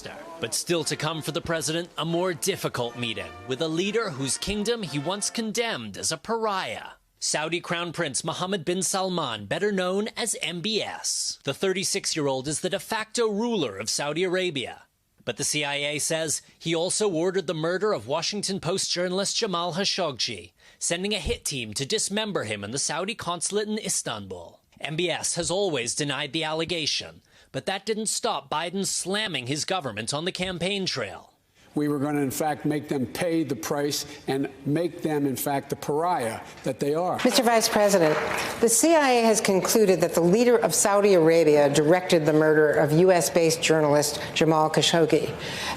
disaster. But still to come for the president, a more difficult meeting with a leader whose kingdom he once condemned as a pariah. Saudi Crown Prince Mohammed bin Salman, better known as MBS. The 36-year-old is the de facto ruler of Saudi Arabia. But the CIA says he also ordered the murder of Washington Post journalist Jamal Khashoggi, sending a hit team to dismember him in the Saudi consulate in Istanbul. MBS has always denied the allegation, but that didn't stop Biden slamming his government on the campaign trail. We were going to, in fact, make them pay the price and make them, in fact, the pariah that they are. Mr. Vice President, the CIA has concluded that the leader of Saudi Arabia directed the murder of U.S.-based journalist Jamal Khashoggi.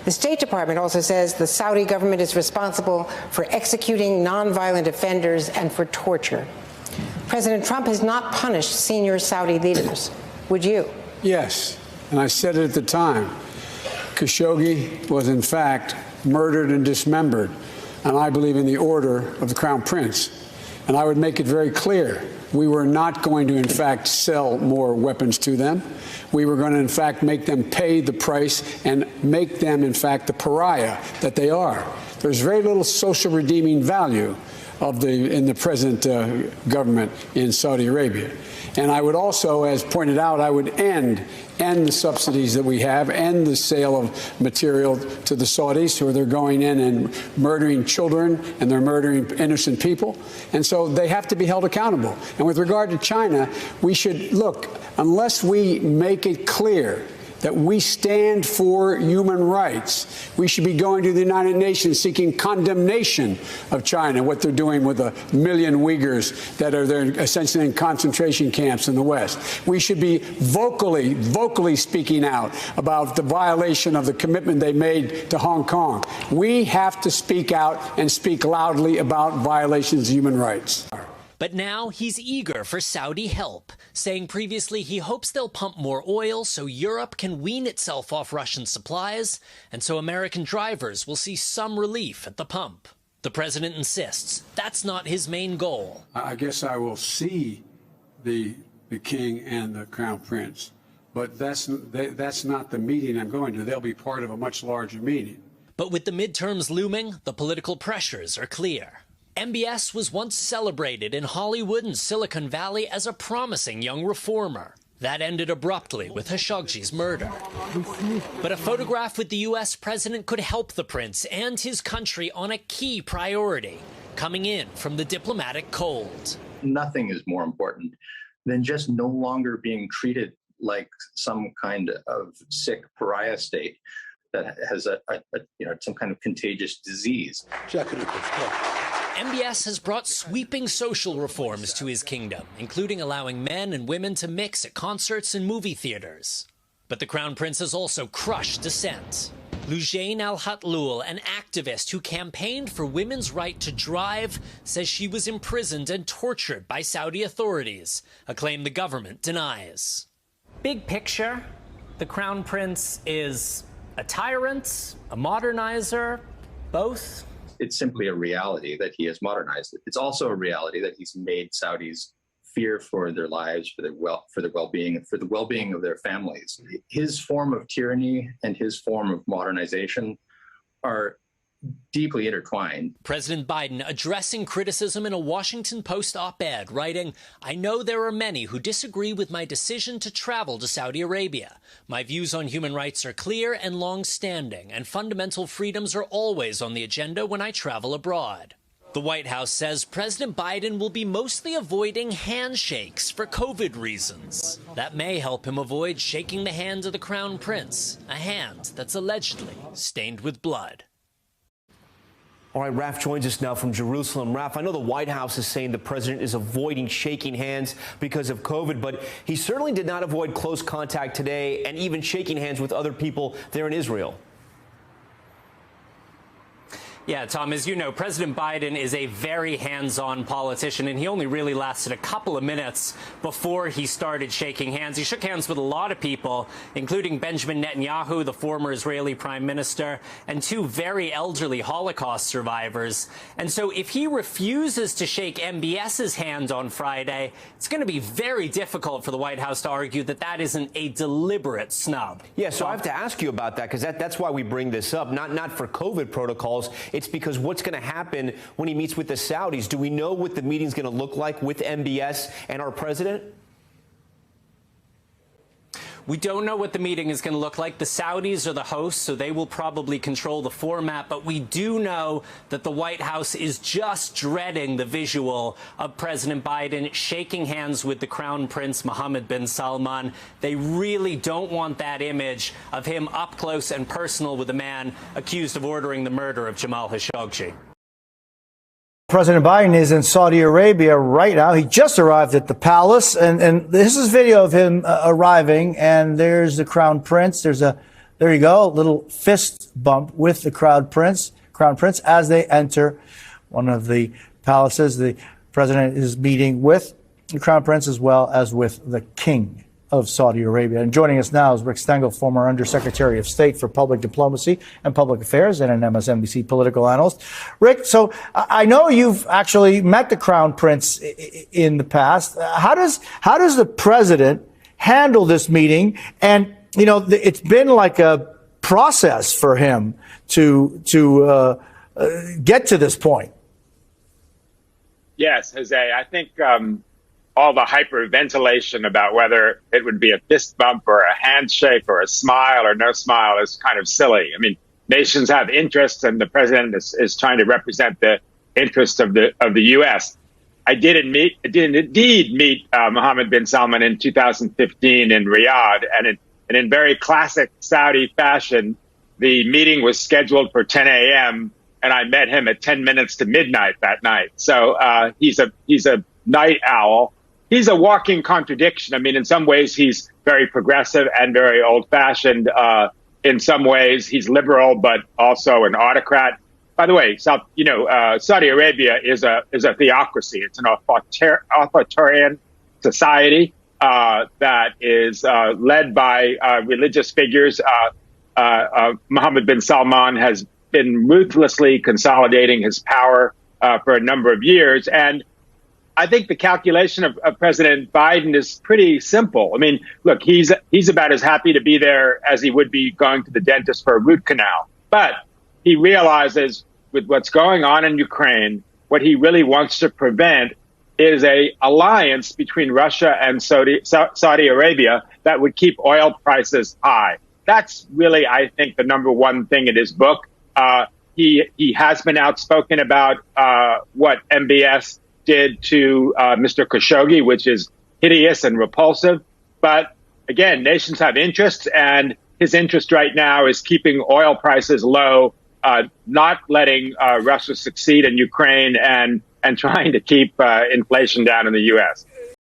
The State Department also says the Saudi government is responsible for executing nonviolent offenders and for torture. President Trump has not punished senior Saudi leaders. Would you? Yes, and I said it at the time. Khashoggi was, in fact, murdered and dismembered, and I believe in the order of the Crown Prince. And I would make it very clear, we were not going to, in fact, sell more weapons to them. We were going to, in fact, make them pay the price and make them, in fact, the pariah that they are. There's very little social redeeming value in the present government in Saudi Arabia. And I would also, as pointed out, I would end the subsidies that we have, end the sale of material to the Saudis, who they're going in and murdering children and they're murdering innocent people. And so they have to be held accountable. And with regard to China, we should look, unless we make it clear that we stand for human rights, we should be going to the United Nations seeking condemnation of China, what they're doing with 1 million Uyghurs that are there essentially in concentration camps in the West. We should be vocally speaking out about the violation of the commitment they made to Hong Kong. We have to speak out and speak loudly about violations of human rights. But now he's eager for Saudi help, saying previously he hopes they'll pump more oil so Europe can wean itself off Russian supplies, and so American drivers will see some relief at the pump. The president insists that's not his main goal. I guess I will see the king and the crown prince, but that's not the meeting I'm going to. They'll be part of a much larger meeting. But with the midterms looming, the political pressures are clear. MBS was once celebrated in Hollywood and Silicon Valley as a promising young reformer. That ended abruptly with Khashoggi's murder. But a photograph with the U.S. president could help the prince and his country on a key priority, coming in from the diplomatic cold. Nothing is more important than just no longer being treated like some kind of sick pariah state that has some kind of contagious disease. MBS has brought sweeping social reforms to his kingdom, including allowing men and women to mix at concerts and movie theaters. But the Crown Prince has also crushed dissent. Loujain Al-Hatlul, an activist who campaigned for women's right to drive, says she was imprisoned and tortured by Saudi authorities, a claim the government denies. Big picture, the Crown Prince is a tyrant, a modernizer, both. It's simply a reality that he has modernized it. It's also a reality that he's made Saudis fear for their lives, for their well-being, and for the well-being of their families. His form of tyranny and his form of modernization are deeply intertwined. President Biden addressing criticism in a Washington Post op-ed, writing, "I know there are many who disagree with my decision to travel to Saudi Arabia. My views on human rights are clear and long-standing, and fundamental freedoms are always on the agenda when I travel abroad." The White House says President Biden will be mostly avoiding handshakes for COVID reasons. That may help him avoid shaking the hand of the Crown Prince, a hand that's allegedly stained with blood. All right, Raf joins us now from Jerusalem. Raf, I know the White House is saying the president is avoiding shaking hands because of COVID, but he certainly did not avoid close contact today and even shaking hands with other people there in Israel. Yeah, Tom, as you know, President Biden is a very hands-on politician, and he only really lasted a couple of minutes before he started shaking hands. He shook hands with a lot of people, including Benjamin Netanyahu, the former Israeli prime minister, and two very elderly Holocaust survivors. And so if he refuses to shake MBS's hand on Friday, it's going to be very difficult for the White House to argue that that isn't a deliberate snub. Yeah, so I have to ask you about that, because that's why we bring this up, not for COVID protocols. It's because what's going to happen when he meets with the Saudis? Do we know what the meeting's going to look like with MBS and our president? We don't know what the meeting is going to look like. The Saudis are the hosts, so they will probably control the format. But we do know that the White House is just dreading the visual of President Biden shaking hands with the Crown Prince Mohammed bin Salman. They really don't want that image of him up close and personal with a man accused of ordering the murder of Jamal Khashoggi. President Biden is in Saudi Arabia right now. He just arrived at the palace, and this is video of him arriving, and there's the Crown Prince. There you go, a little fist bump with the Crown Prince as they enter one of the palaces. The president is meeting with the Crown Prince as well as with the King of Saudi Arabia. And joining us now is Rick Stengel, former Undersecretary of State for Public Diplomacy and Public Affairs and an MSNBC political analyst. Rick, so I know you've actually met the Crown Prince in the past. How does the president handle this meeting? And, you know, it's been like a process for him to get to this point. Yes, Jose, I think all the hyperventilation about whether it would be a fist bump or a handshake or a smile or no smile is kind of silly. I mean, nations have interests, and the president is trying to represent the interests of the U.S. I did indeed meet Mohammed bin Salman in 2015 in Riyadh, and in very classic Saudi fashion, the meeting was scheduled for 10 a.m. and I met him at 10 minutes to midnight that night. So he's a night owl. He's a walking contradiction. I mean, in some ways, he's very progressive and very old-fashioned. In some ways, he's liberal, but also an autocrat. By the way, Saudi Arabia is a theocracy. It's an authoritarian society that is led by religious figures. Mohammed bin Salman has been ruthlessly consolidating his power for a number of years, and I think the calculation of President Biden is pretty simple. I mean, look, he's about as happy to be there as he would be going to the dentist for a root canal. But he realizes with what's going on in Ukraine, what he really wants to prevent is a alliance between Russia and Saudi Arabia that would keep oil prices high. That's really, I think, the number one thing in his book. He has been outspoken about what MBS did to Mr. Khashoggi, which is hideous and repulsive. But again, nations have interests, and his interest right now is keeping oil prices low, not letting Russia succeed in Ukraine, and trying to keep inflation down in the U.S.